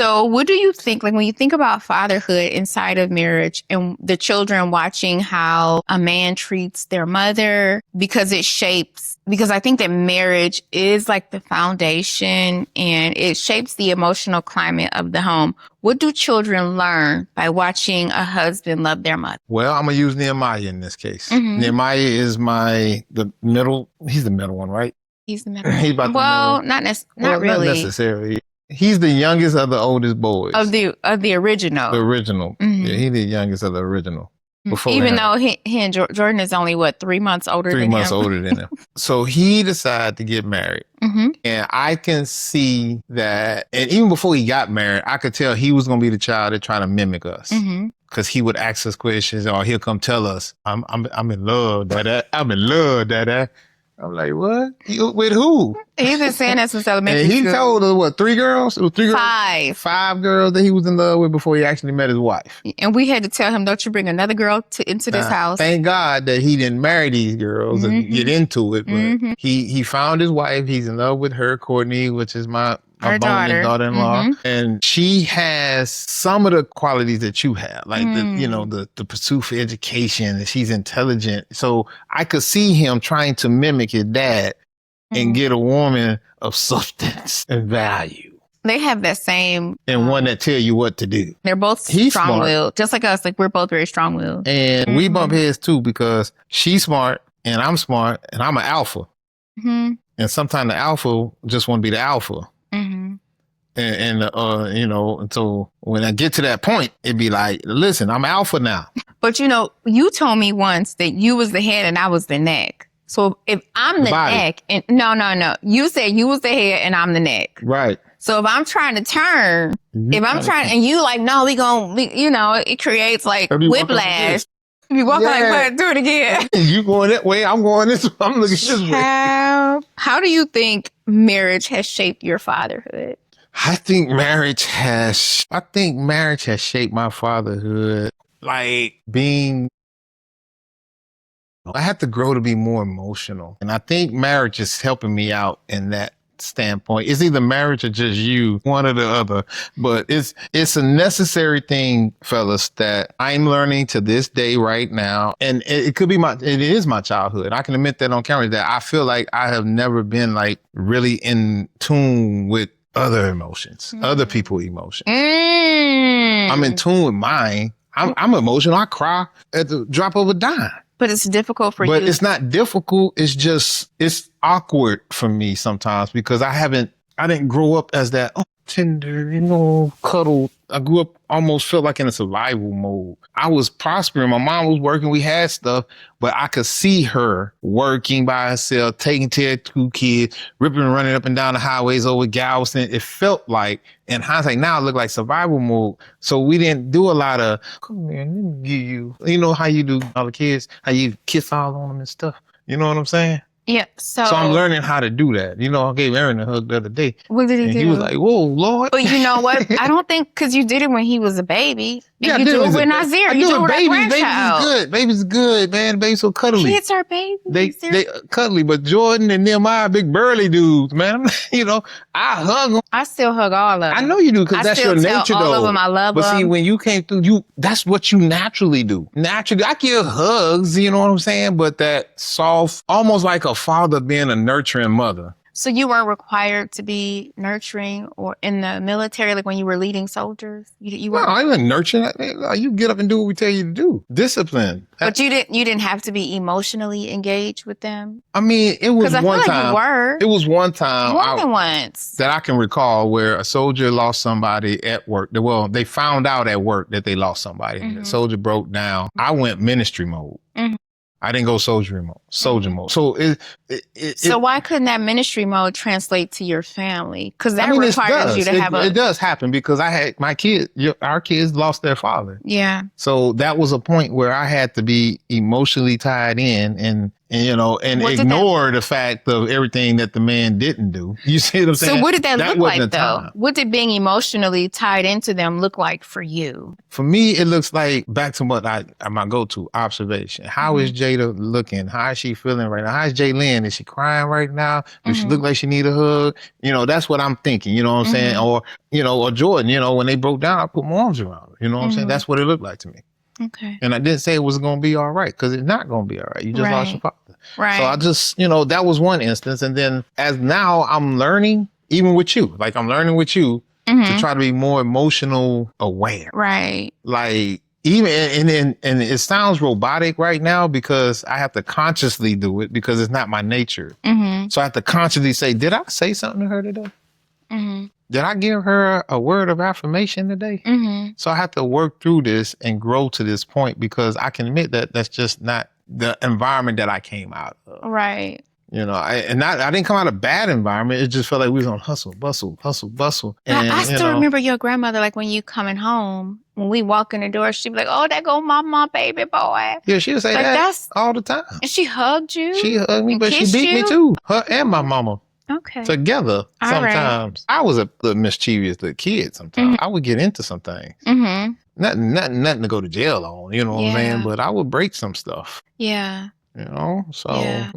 So what do you think, like when you think about fatherhood inside of marriage and the children watching how a man treats their mother, because I think that marriage is like the foundation and it shapes the emotional climate of the home. What do children learn by watching a husband love their mother? Well, I'm going to use Nehemiah in this case. Mm-hmm. Nehemiah is he's the middle one, right? He's the middle. He's about well, not really. Not necessarily. He's the youngest of the oldest boys. Of the original. The original. Mm-hmm. Yeah, he's the youngest of the original. Even though he and Jordan is only, 3 months older than him? 3 months older than him. So he decided to get married. Mm-hmm. And I can see that, and even before he got married, I could tell he was going to be the child that tried to mimic us. Mm-hmm. Because he would ask us questions or he'll come tell us, I'm in love, Dada. I'm in love, Dada. I'm like, what? With who? He's been saying that since elementary school. And he told us, what, 3 girls? It was 3 girls? 5. 5 girls that he was in love with before he actually met his wife. And we had to tell him, don't you bring another girl into this house. Thank God that he didn't marry these girls and get into it. But he found his wife. He's in love with her, Courtney, which is my daughter-in-law. And she has some of the qualities that you have, like the pursuit for education, that she's intelligent. So I could see him trying to mimic his dad and get a woman of substance and value. They have that same... And one that tell you what to do. They're both strong-willed, just like us. Like, we're both very strong-willed. And we bump heads, too, because she's smart, and I'm smart, and I'm an alpha. Mm-hmm. And sometimes the alpha just want to be the alpha. Mm-hmm. And so when I get to that point, it'd be like, listen, I'm alpha now. But, you told me once that you was the head and I was the neck. So if I'm the neck, and no, you said you was the head and I'm the neck. Right. So if I'm trying to turn, and you like, no, it creates like whiplash. You walk like, do it again. You going that way, I'm going this way. I'm looking this way. How do you think marriage has shaped your fatherhood? I think marriage has shaped my fatherhood. Like I had to grow to be more emotional. And I think marriage is helping me out in that standpoint. It's either marriage or just you, one or the other. But it's a necessary thing, fellas, that I'm learning to this day right now. And it is my childhood. I can admit that on camera, that I feel like I have never been like really in tune with other emotions, other people's emotions. I'm in tune with mine. I'm emotional. I cry at the drop of a dime. But it's difficult for you. But it's not difficult. It's awkward for me sometimes because I didn't grow up as that tender, cuddle. I grew up almost felt like in a survival mode. I was prospering. My mom was working. We had stuff, but I could see her working by herself, taking care of 2 kids, ripping and running up and down the highways over Galveston. It felt like, in hindsight, now it looked like survival mode. So we didn't do a lot of, come here, let me give you, how you do all the kids, how you kiss all on them and stuff. You know what I'm saying? Yeah. So I'm learning how to do that. I gave Aaron a hug the other day. What did he do? He was like, whoa, Lord. But you know what? I don't think, because you did it when he was a baby. And you do it with Nazir. You do it with a grandchild. Baby's good. Baby's good, man. Baby's so cuddly. Kids are babies. They cuddly, but Jordan and Nehemiah, big burly dudes, man. I hug them. I still hug all of them. I know you do, because that's your nature, though. All of them, I love them. But see, when you came through, that's what you naturally do. Naturally, I give hugs, you know what I'm saying? But that soft, almost like a father being a nurturing mother. So you weren't required to be nurturing or in the military, like when you were leading soldiers? You weren't? No, I wasn't nurturing. You get up and do what we tell you to do. Discipline. But you didn't have to be emotionally engaged with them? I mean, it was one time. Like you were. It was one time. More than once. That I can recall where a soldier lost somebody at work. Well, they found out at work that they lost somebody. Mm-hmm. The soldier broke down. I went ministry mode. Mm-hmm. I didn't go soldier mode. So So why couldn't that ministry mode translate to your family? Because that requires you to have It does happen because I had my kids, our kids lost their father. Yeah. So that was a point where I had to be emotionally tied in and ignore the fact of everything that the man didn't do. You see what I'm saying? So what did that look wasn't like, the though? time. What did being emotionally tied into them look like for you? For me, it looks like back to what my go-to observation. How is Jada looking? How is she feeling right now? How is Jaylyn? Is she crying right now? Does she look like she need a hug? That's what I'm thinking. You know what I'm saying? Or Jordan. When they broke down, I put my arms around her. You know what I'm saying? That's what it looked like to me. Okay. And I didn't say it was going to be all right, because it's not going to be all right. You just lost your father. Right. So I just, that was one instance. And then as now I'm learning, even with you, like I'm learning with you to try to be more emotional aware. Right. Like even, and it sounds robotic right now because I have to consciously do it because it's not my nature. So I have to consciously say, did I say something to her today? Did I give her a word of affirmation today? So I have to work through this and grow to this point, because I can admit that that's just not the environment that I came out of. Right. I didn't come out of a bad environment. It just felt like we was on hustle, bustle. And I still remember your grandmother, like when you coming home, when we walk in the door, she'd be like, "Oh, there go my baby boy." Yeah, she would say that all the time. And she hugged you? She hugged me, but she beat me too. Her and my mama. Okay. Together sometimes. Right. I was a little mischievous little kid sometimes. I would get into some things. Nothing to go to jail on, you know what I'm saying? But I would break some stuff. Yeah. So. Yeah.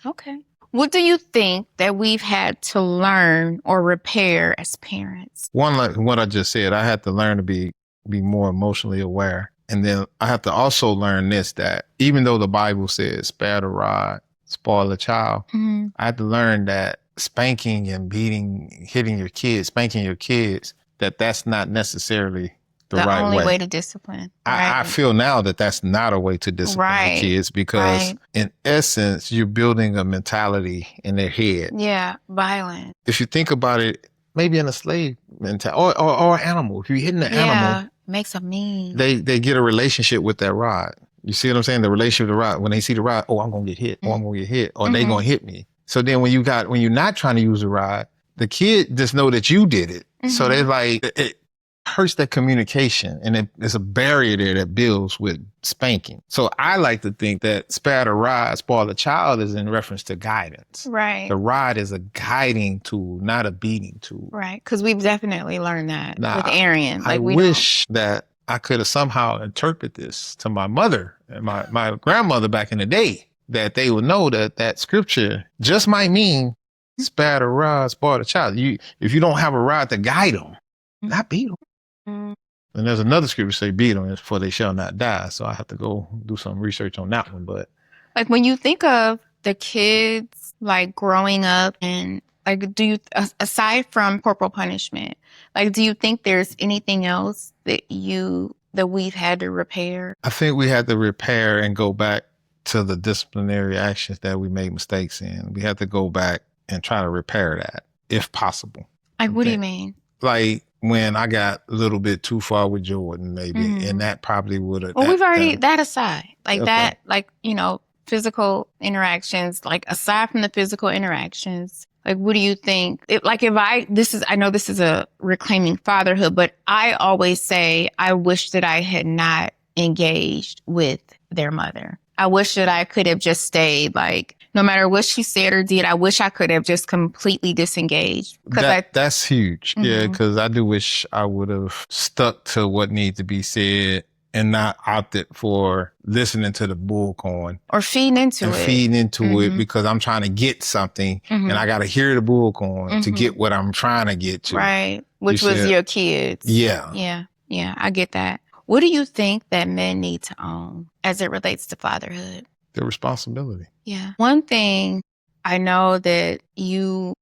Okay. What do you think that we've had to learn or repair as parents? One, like what I just said, I had to learn to be more emotionally aware. And then I have to also learn this, that even though the Bible says spare the rod, spoil the child, I had to learn that spanking and beating, hitting your kids, spanking your kids, that's not necessarily the right way. The only way to discipline. Right? I feel now that that's not a way to discipline kids, because in essence, you're building a mentality in their head. Yeah, violent. If you think about it, maybe in a slave mentality or an animal. If you're hitting an animal, makes them mean. They get a relationship with that rod. You see what I'm saying? The relationship with the rod. When they see the rod, oh, I'm gonna get hit. Oh, I'm gonna get hit. Or they gonna hit me. So then when you're not trying to use the rod, the kid just know that you did it. So they're like, it hurts that communication, and it's a barrier there that builds with spanking. So I like to think that spare the rod, spoil the child is in reference to guidance. Right. The rod is a guiding tool, not a beating tool. Right. Because we've definitely learned that with Arian. I wish that I could have somehow interpreted this to my mother and my grandmother back in the day, that they would know that scripture just might mean spare the rod, spoil the child. If you don't have a rod to guide them, not beat them. And there's another scripture say beat them, for they shall not die. So I have to go do some research on that one. But like when you think of the kids like growing up, and like, do you, aside from corporal punishment, like, do you think there's anything else that we've had to repair? I think we had to repair and go back to the disciplinary actions that we made mistakes in. We had to go back and try to repair that, if possible. Like, what do you mean? Like when I got a little bit too far with Jordan, maybe, and that probably would have. Well, we've already that aside, like that, like, physical interactions. Like, aside from the physical interactions, like, what do you think? I know this is a reclaiming fatherhood, but I always say I wish that I had not engaged with their mother. I wish that I could have just stayed, like, no matter what she said or did, I wish I could have just completely disengaged. That's huge. Yeah, because I do wish I would have stuck to what needs to be said and not opted for listening to the bullcorn. Or feeding into it because I'm trying to get something and I got to hear the bullcorn to get what I'm trying to get to. Right. Which was your kids. Yeah. Yeah. Yeah. I get that. What do you think that men need to own as it relates to fatherhood? Their responsibility. Yeah. One thing I know that you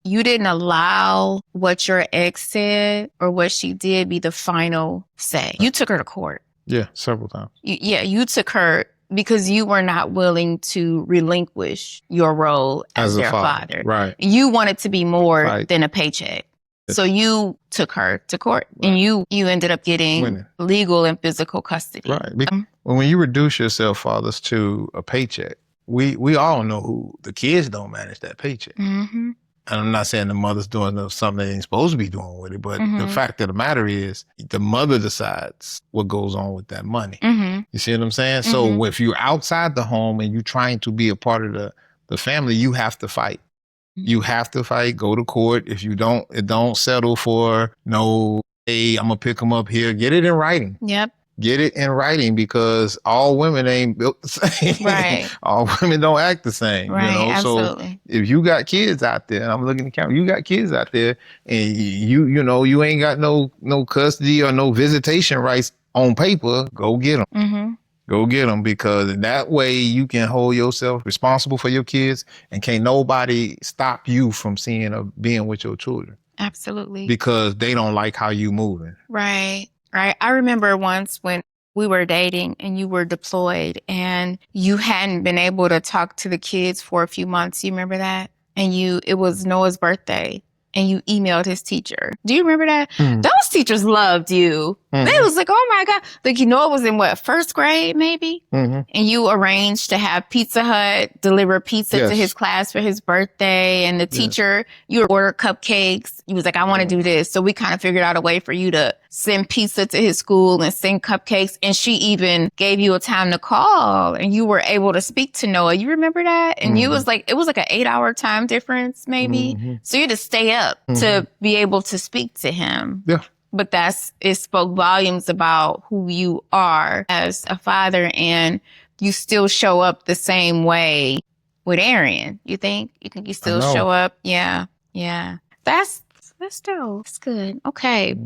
didn't allow what your ex said or what she did be the final say. You took her to court. Yeah, several times. You took her because you were not willing to relinquish your role as their father. Right. You wanted to be more than a paycheck. Yes. So you took her to court, and you ended up getting legal and physical custody. Right. When you reduce yourself, fathers, to a paycheck, we all know who the kids don't manage that paycheck. And I'm not saying the mother's doing something they ain't supposed to be doing with it, but the fact of the matter is the mother decides what goes on with that money. You see what I'm saying? So if you're outside the home and you're trying to be a part of the family, you have to fight. You have to fight, go to court. If you don't settle for no, hey, I'm going to pick them up here. Get it in writing. Yep. Get it in writing, because all women ain't built the same. Right. All women don't act the same. Right, You know? absolutely. So if you got kids out there, and I'm looking at the camera, you got kids out there, and you ain't got no custody or no visitation rights on paper, go get them. Go get them, because that way you can hold yourself responsible for your kids, and can't nobody stop you from seeing or being with your children. Absolutely. Because they don't like how you moving. Right. Right. I remember once when we were dating and you were deployed and you hadn't been able to talk to the kids for a few months. You remember that? And it was Noah's birthday and you emailed his teacher. Do you remember that? Those teachers loved you. They was like, oh my God. Like, Noah was in first grade maybe? And you arranged to have Pizza Hut deliver pizza to his class for his birthday. And the teacher, you ordered cupcakes. He was like, I want to do this. So we kind of figured out a way for you to send pizza to his school and send cupcakes. And she even gave you a time to call and you were able to speak to Noah. You remember that? And you was like, it was like an 8-hour time difference maybe. So you had to stay up to be able to speak to him. Yeah. But it spoke volumes about who you are as a father, and you still show up the same way with Arian. You think you still show up? Yeah. Yeah. That's dope. That's good. Okay.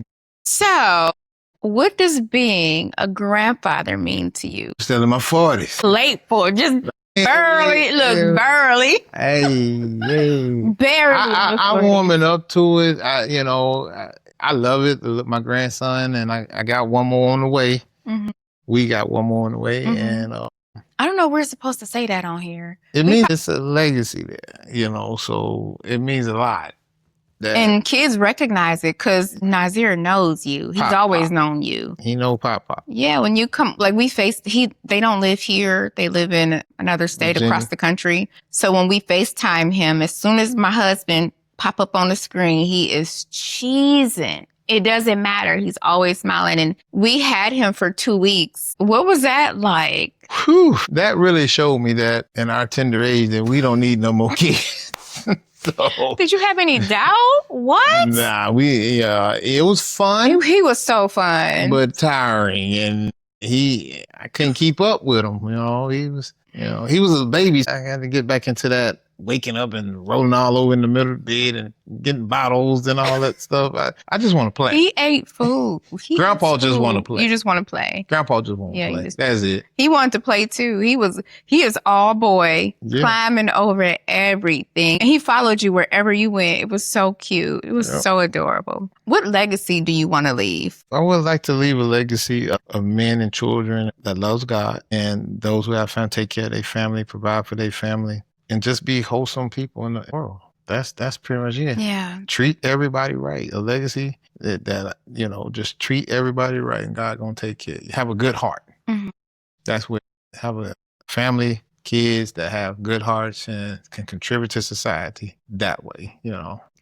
So what does being a grandfather mean to you? Still in my 40s. Late for just barely. Look, barely. Hey. Barely. I'm warming up to it. I love it. My grandson, and I got one more on the way. We got one more on the way, and I don't know. We're supposed to say that on here. It means it's a legacy there, so it means a lot. And kids recognize it because Nazir knows you. He's always known you. He know Papa. Yeah, when you come, like they don't live here. They live in another state Virginia. Across the country. So when we FaceTime him, as soon as my husband pop up on the screen, he is cheesing. It doesn't matter. He's always smiling. And we had him for 2 weeks. What was that like? Whew, that really showed me that in our tender age that we don't need no more kids. So, did you have any doubt? What? Nah, it was fun. He was so fun. But tiring. And I couldn't keep up with him. He was a baby. I had to get back into that waking up and rolling all over in the middle of the bed and getting bottles and all that stuff. I just want to play. He ate food. Grandpa just want to play. You just want to play. Grandpa just want to play. That's it. He wanted to play too. He is all boy, climbing over everything. And he followed you wherever you went. It was so cute. It was so adorable. What legacy do you want to leave? I would like to leave a legacy of men and children that loves God, and those who have family take care of their family, provide for their family, and just be wholesome people in the world. That's pretty much it. Yeah. Treat everybody right. A legacy that just treat everybody right, and God gonna take care of you. Have a good heart. That's what. Have a family, kids that have good hearts and can contribute to society that way.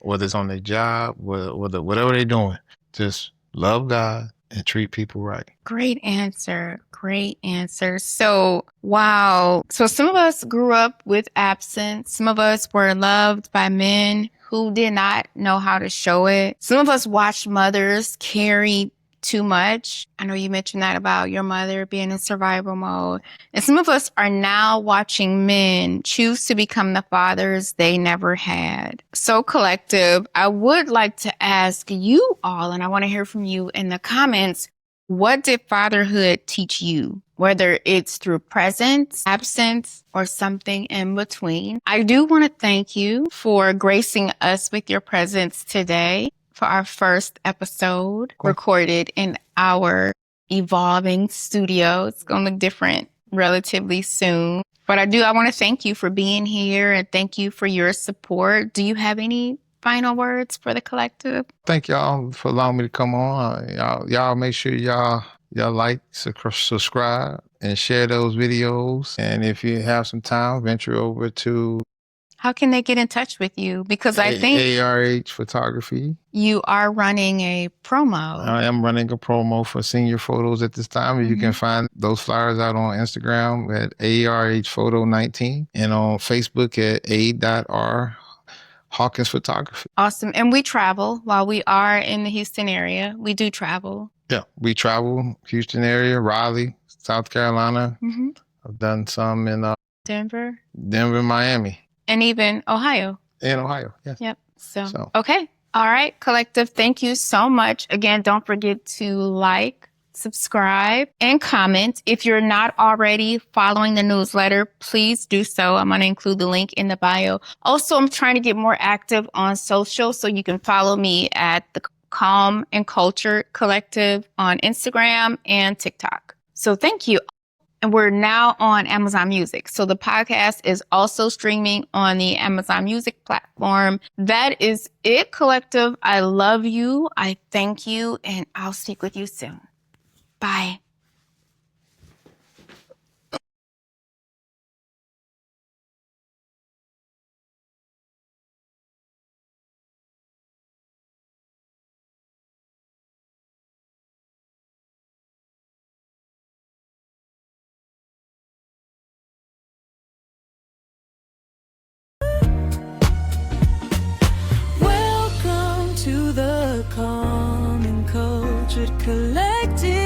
Whether it's on their job, whatever they're doing, just love God and treat people right. Great answer. Great answer. So, wow. So some of us grew up with absence. Some of us were loved by men who did not know how to show it. Some of us watched mothers carry too much. I know you mentioned that about your mother being in survival mode. And some of us are now watching men choose to become the fathers they never had. So collective, I would like to ask you all, and I want to hear from you in the comments, what did fatherhood teach you? Whether it's through presence, absence, or something in between. I do want to thank you for gracing us with your presence today for our first episode recorded in our evolving studio. It's going to look different relatively soon. But I want to thank you for being here and thank you for your support. Do you have any final words for the collective? Thank y'all for allowing me to come on. Y'all make sure y'all like, subscribe, and share those videos. And if you have some time, venture over to How can they get in touch with you? Because I think ARH Photography. you are running a promo. I am running a promo for senior photos at this time. You can find those flyers out on Instagram at ARH Photo 19 and on Facebook at A.R. Hawkins Photography. Awesome. And we travel while we are in the Houston area. We do travel. Yeah, we travel Houston area, Raleigh, South Carolina. I've done some in Denver, Miami, and even Ohio. and Ohio. Yes. Yep. So, okay. All right, collective. Thank you so much. Again, don't forget to like, subscribe, and comment. If you're not already following the newsletter, please do so. I'm going to include the link in the bio. Also, I'm trying to get more active on social, so you can follow me at the Calm and Culture Collective on Instagram and TikTok. So thank you. And we're now on Amazon Music. So the podcast is also streaming on the Amazon Music platform. That is it, collective. I love you. I thank you. And I'll speak with you soon. Bye. Welcome to the Calm and Cultured Collective.